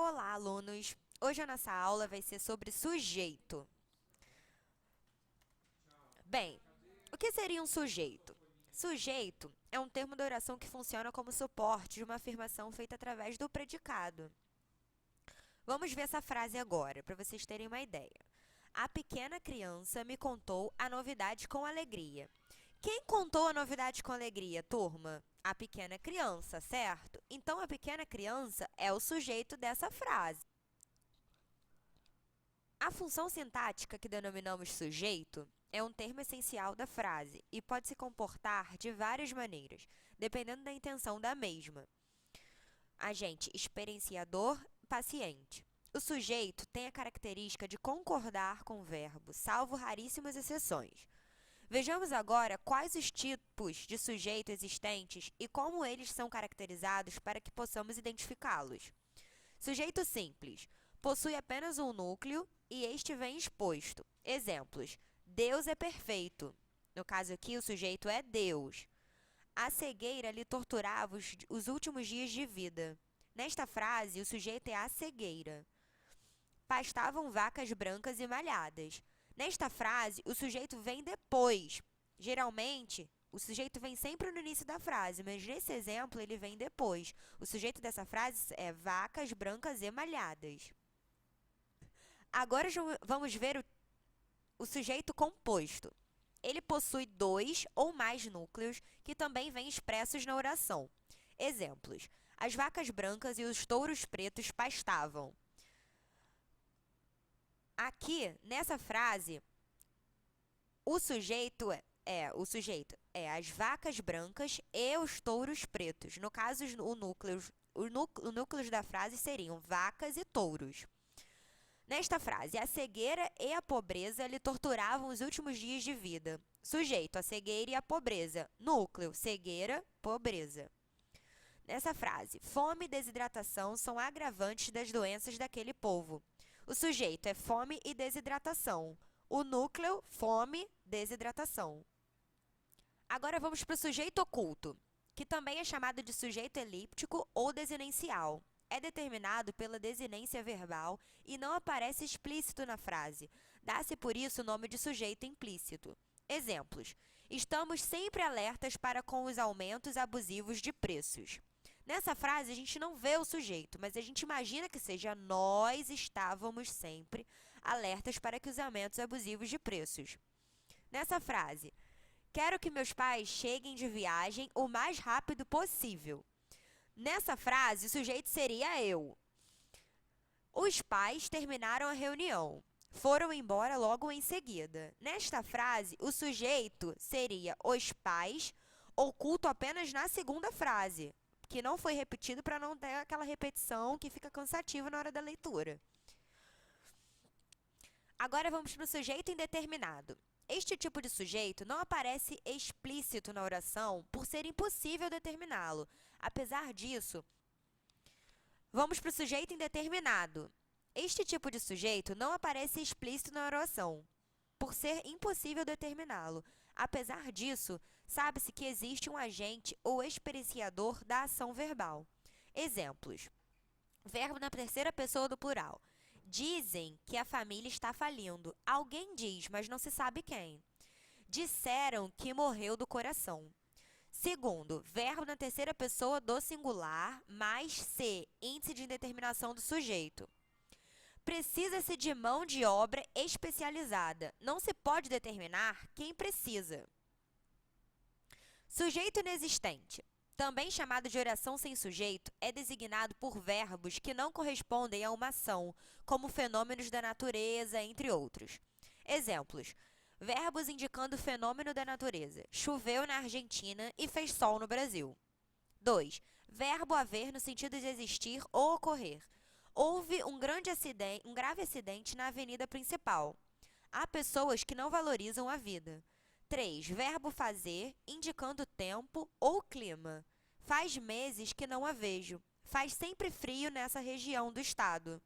Olá, alunos! Hoje a nossa aula vai ser sobre sujeito. Bem, o que seria um sujeito? Sujeito é um termo da oração que funciona como suporte de uma afirmação feita através do predicado. Vamos ver essa frase agora, para vocês terem uma ideia. A pequena criança me contou a novidade com alegria. Quem contou a novidade com alegria, turma? A pequena criança, certo? Então, a pequena criança é o sujeito dessa frase. A função sintática que denominamos sujeito é um termo essencial da frase e pode se comportar de várias maneiras, dependendo da intenção da mesma. Agente experienciador, paciente. O sujeito tem a característica de concordar com o verbo, salvo raríssimas exceções. Vejamos agora quais os tipos de sujeito existentes e como eles são caracterizados para que possamos identificá-los. Sujeito simples. Possui apenas um núcleo e este vem exposto. Exemplos. Deus é perfeito. No caso aqui, o sujeito é Deus. A cegueira lhe torturava os últimos dias de vida. Nesta frase, o sujeito é a cegueira. Pastavam vacas brancas e malhadas. Nesta frase, o sujeito vem depois. Geralmente, o sujeito vem sempre no início da frase, mas nesse exemplo ele vem depois. O sujeito dessa frase é vacas brancas e malhadas. Agora vamos ver o sujeito composto. Ele possui dois ou mais núcleos que também vêm expressos na oração. Exemplos. As vacas brancas e os touros pretos pastavam. Aqui, nessa frase, o sujeito é as vacas brancas e os touros pretos. No caso, o núcleo da frase seriam vacas e touros. Nesta frase, a cegueira e a pobreza lhe torturavam os últimos dias de vida. Sujeito, a cegueira e a pobreza. Núcleo, cegueira, pobreza. Nessa frase, fome e desidratação são agravantes das doenças daquele povo. O sujeito é fome e desidratação. O núcleo, fome, desidratação. Agora vamos para o sujeito oculto, que também é chamado de sujeito elíptico ou desinencial. É determinado pela desinência verbal e não aparece explícito na frase. Dá-se por isso o nome de sujeito implícito. Exemplos. Estamos sempre alertas para com os aumentos abusivos de preços. Nessa frase, a gente não vê o sujeito, mas a gente imagina que seja nós estávamos sempre alertas para que os aumentos abusivos de preços. Nessa frase, quero que meus pais cheguem de viagem o mais rápido possível. Nessa frase, o sujeito seria eu. Os pais terminaram a reunião. Foram embora logo em seguida. Nesta frase, o sujeito seria os pais, oculto apenas na segunda frase, que não foi repetido para não ter aquela repetição que fica cansativa na hora da leitura. Agora vamos para o sujeito indeterminado. Este tipo de sujeito não aparece explícito na oração por ser impossível determiná-lo. Apesar disso, vamos para o sujeito indeterminado. Este tipo de sujeito não aparece explícito na oração, por ser impossível determiná-lo. Apesar disso, sabe-se que existe um agente ou experienciador da ação verbal. Exemplos. Verbo na terceira pessoa do plural. Dizem que a família está falindo. Alguém diz, mas não se sabe quem. Disseram que morreu do coração. Segundo, verbo na terceira pessoa do singular, mais se, índice de indeterminação do sujeito. Precisa-se de mão de obra especializada. Não se pode determinar quem precisa. Sujeito inexistente, também chamado de oração sem sujeito, é designado por verbos que não correspondem a uma ação, como fenômenos da natureza, entre outros. Exemplos. Verbos indicando fenômeno da natureza. Choveu na Argentina e fez sol no Brasil. 2. Verbo haver no sentido de existir ou ocorrer. Houve um grave acidente na avenida principal. Há pessoas que não valorizam a vida. 3. Verbo fazer, indicando tempo ou clima. Faz meses que não a vejo. Faz sempre frio nessa região do estado.